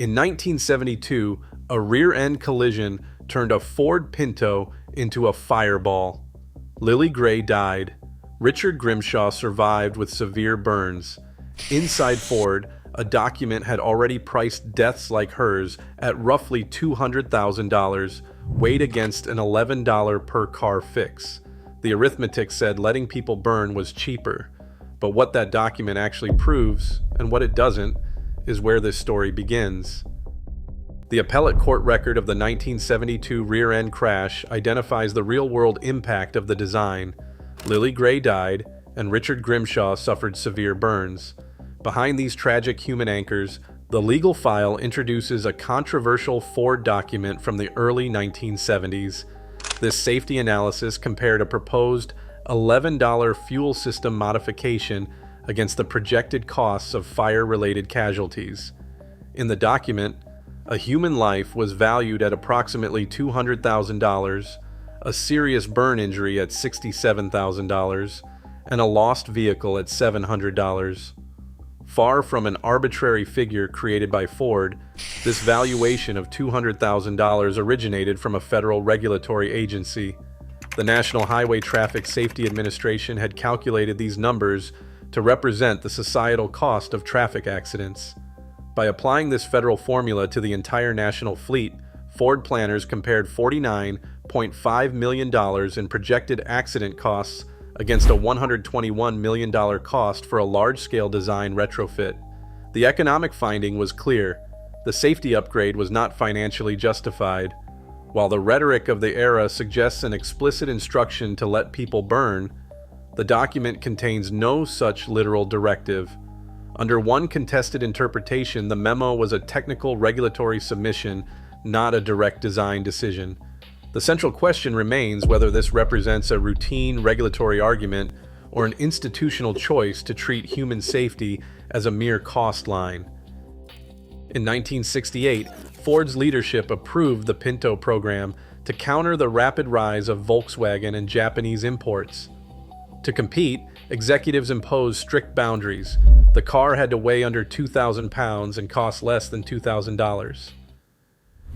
In 1972, a rear-end collision turned a Ford Pinto into a fireball. Lily Gray died. Richard Grimshaw survived with severe burns. Inside Ford, a document had already priced deaths like hers at roughly $200,000, weighed against an $11 per car fix. The arithmetic said letting people burn was cheaper. But what that document actually proves, and what it doesn't, is where this story begins. The appellate court record of the 1972 rear-end crash identifies the real-world impact of the design. Lily Gray died, and Richard Grimshaw suffered severe burns. Behind these tragic human anchors, the legal file introduces a controversial Ford document from the early 1970s. This safety analysis compared a proposed $11 fuel system modification against the projected costs of fire-related casualties. In the document, a human life was valued at approximately $200,000, a serious burn injury at $67,000, and a lost vehicle at $700. Far from an arbitrary figure created by Ford, this valuation of $200,000 originated from a federal regulatory agency. The National Highway Traffic Safety Administration had calculated these numbers to represent the societal cost of traffic accidents. By applying this federal formula to the entire national fleet, Ford planners compared $49.5 million in projected accident costs against a $121 million cost for a large-scale design retrofit. The economic finding was clear. The safety upgrade was not financially justified. While the rhetoric of the era suggests an explicit instruction to let people burn, the document contains no such literal directive. Under one contested interpretation, the memo was a technical regulatory submission, not a direct design decision. The central question remains whether this represents a routine regulatory argument or an institutional choice to treat human safety as a mere cost line. In 1968, Ford's leadership approved the Pinto program to counter the rapid rise of Volkswagen and Japanese imports. To compete, executives imposed strict boundaries. The car had to weigh under 2,000 pounds and cost less than $2,000.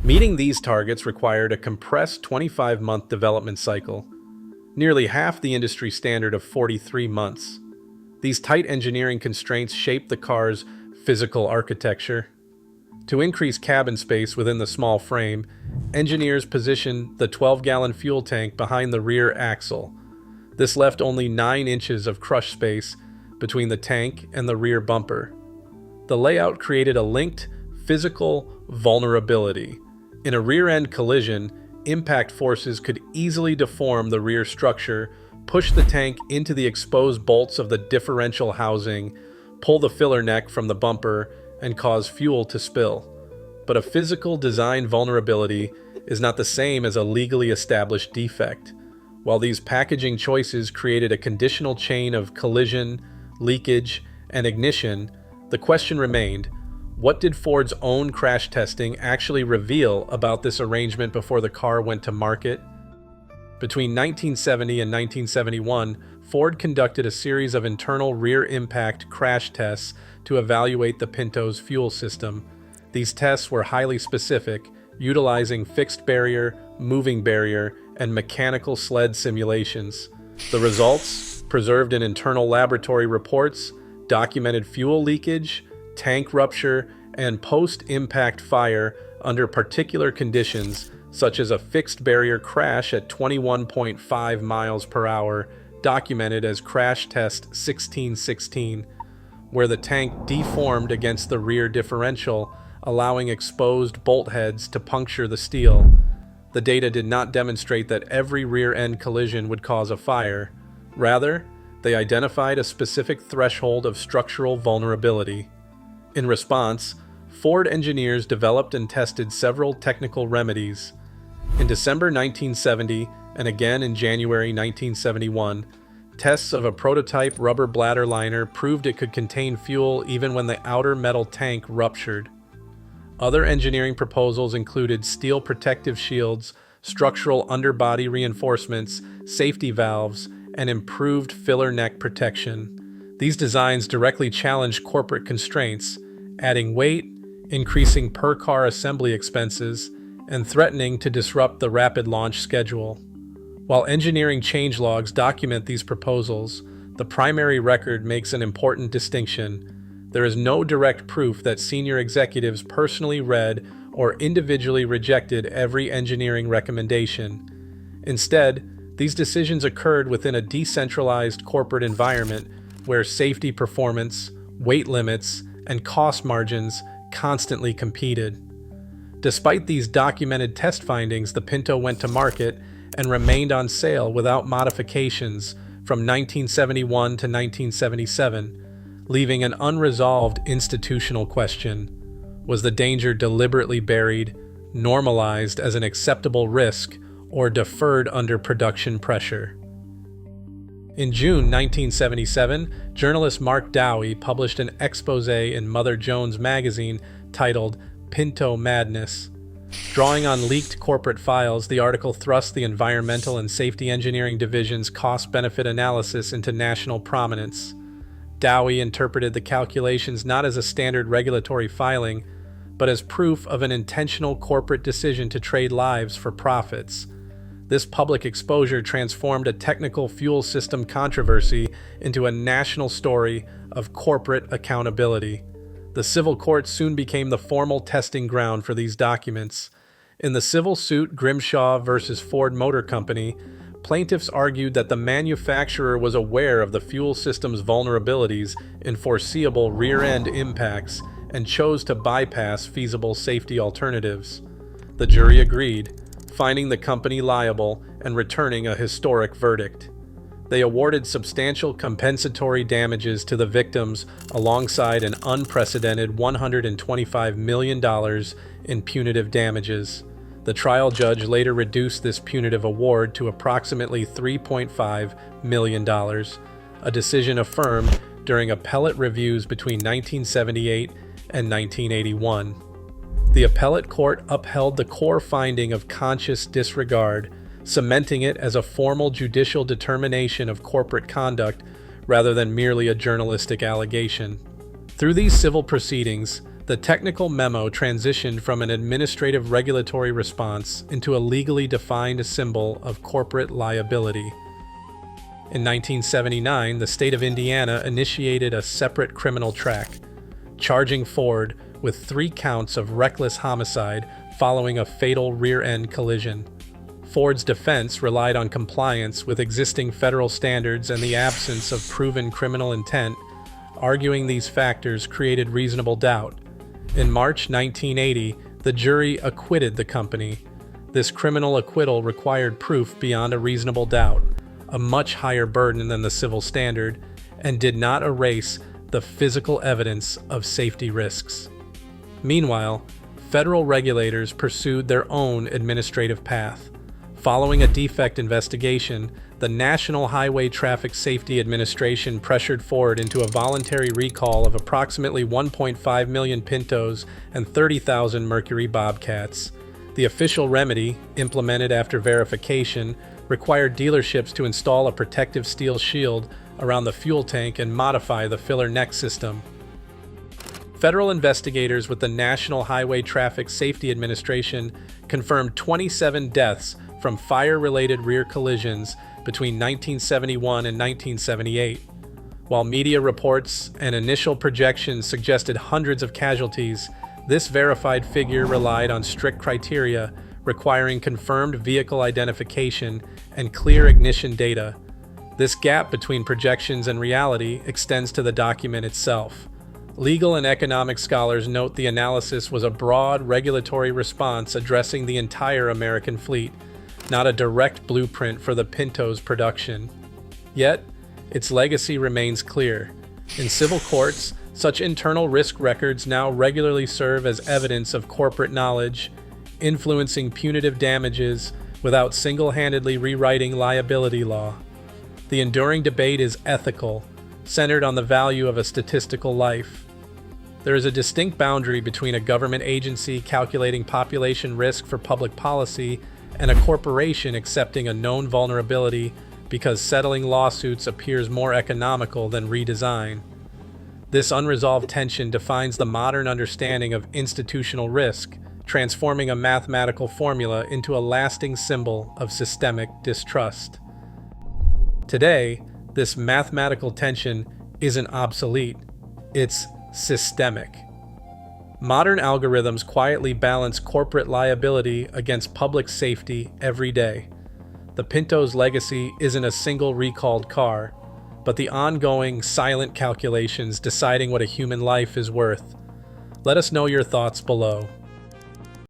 Meeting these targets required a compressed 25-month development cycle, nearly half the industry standard of 43 months. These tight engineering constraints shaped the car's physical architecture. To increase cabin space within the small frame, engineers positioned the 12-gallon fuel tank behind the rear axle. This left only 9 inches of crush space between the tank and the rear bumper. The layout created a linked physical vulnerability. In a rear-end collision, impact forces could easily deform the rear structure, push the tank into the exposed bolts of the differential housing, pull the filler neck from the bumper, and cause fuel to spill. But a physical design vulnerability is not the same as a legally established defect. While these packaging choices created a conditional chain of collision, leakage, and ignition, the question remained, what did Ford's own crash testing actually reveal about this arrangement before the car went to market? Between 1970 and 1971, Ford conducted a series of internal rear impact crash tests to evaluate the Pinto's fuel system. These tests were highly specific, utilizing fixed barrier, moving barrier, and mechanical sled simulations. The results, preserved in internal laboratory reports, documented fuel leakage, tank rupture, and post-impact fire under particular conditions, such as a fixed barrier crash at 21.5 miles per hour, documented as Crash Test 1616, where the tank deformed against the rear differential, allowing exposed bolt heads to puncture the steel. The data did not demonstrate that every rear-end collision would cause a fire. Rather, they identified a specific threshold of structural vulnerability. In response, Ford engineers developed and tested several technical remedies. In December 1970, and again in January 1971, tests of a prototype rubber bladder liner proved it could contain fuel even when the outer metal tank ruptured. Other engineering proposals included steel protective shields, structural underbody reinforcements, safety valves, and improved filler neck protection. These designs directly challenged corporate constraints, adding weight, increasing per-car assembly expenses and threatening to disrupt the rapid launch schedule. While engineering changelogs document these proposals, the primary record makes an important distinction. There is no direct proof that senior executives personally read or individually rejected every engineering recommendation. Instead, these decisions occurred within a decentralized corporate environment where safety performance, weight limits, and cost margins constantly competed. Despite these documented test findings, the Pinto went to market and remained on sale without modifications from 1971 to 1977, leaving an unresolved institutional question. Was the danger deliberately buried, normalized as an acceptable risk, or deferred under production pressure? In June 1977, journalist Mark Dowie published an exposé in Mother Jones magazine titled Pinto Madness. Drawing on leaked corporate files, the article thrust the Environmental and Safety Engineering Division's cost-benefit analysis into national prominence. Dowie interpreted the calculations not as a standard regulatory filing, but as proof of an intentional corporate decision to trade lives for profits. This public exposure transformed a technical fuel system controversy into a national story of corporate accountability. The civil court soon became the formal testing ground for these documents. In the civil suit Grimshaw versus Ford Motor Company, plaintiffs argued that the manufacturer was aware of the fuel system's vulnerabilities in foreseeable rear-end impacts and chose to bypass feasible safety alternatives. The jury agreed, finding the company liable and returning a historic verdict. They awarded substantial compensatory damages to the victims alongside an unprecedented $125 million in punitive damages. The trial judge later reduced this punitive award to approximately $3.5 million, a decision affirmed during appellate reviews between 1978 and 1981. The appellate court upheld the core finding of conscious disregard, cementing it as a formal judicial determination of corporate conduct rather than merely a journalistic allegation. Through these civil proceedings, the technical memo transitioned from an administrative regulatory response into a legally defined symbol of corporate liability. In 1979, the state of Indiana initiated a separate criminal track, charging Ford with 3 counts of reckless homicide following a fatal rear-end collision. Ford's defense relied on compliance with existing federal standards and the absence of proven criminal intent, arguing these factors created reasonable doubt. In March 1980, the jury acquitted the company. This criminal acquittal required proof beyond a reasonable doubt, a much higher burden than the civil standard, and did not erase the physical evidence of safety risks. Meanwhile, federal regulators pursued their own administrative path. Following a defect investigation, the National Highway Traffic Safety Administration pressured Ford into a voluntary recall of approximately 1.5 million Pintos and 30,000 Mercury Bobcats. The official remedy, implemented after verification, required dealerships to install a protective steel shield around the fuel tank and modify the filler neck system. Federal investigators with the National Highway Traffic Safety Administration confirmed 27 deaths from fire-related rear collisions between 1971 and 1978. While media reports and initial projections suggested hundreds of casualties, this verified figure relied on strict criteria requiring confirmed vehicle identification and clear ignition data. This gap between projections and reality extends to the document itself. Legal and economic scholars note the analysis was a broad regulatory response addressing the entire American fleet, not a direct blueprint for the Pinto's production. Yet, its legacy remains clear. In civil courts, such internal risk records now regularly serve as evidence of corporate knowledge, influencing punitive damages without single-handedly rewriting liability law. The enduring debate is ethical, centered on the value of a statistical life. There is a distinct boundary between a government agency calculating population risk for public policy and a corporation accepting a known vulnerability because settling lawsuits appears more economical than redesign. This unresolved tension defines the modern understanding of institutional risk, transforming a mathematical formula into a lasting symbol of systemic distrust. Today, this mathematical tension isn't obsolete, it's systemic. Modern algorithms quietly balance corporate liability against public safety every day. The Pinto's legacy isn't a single recalled car, but the ongoing, silent calculations deciding what a human life is worth. Let us know your thoughts below.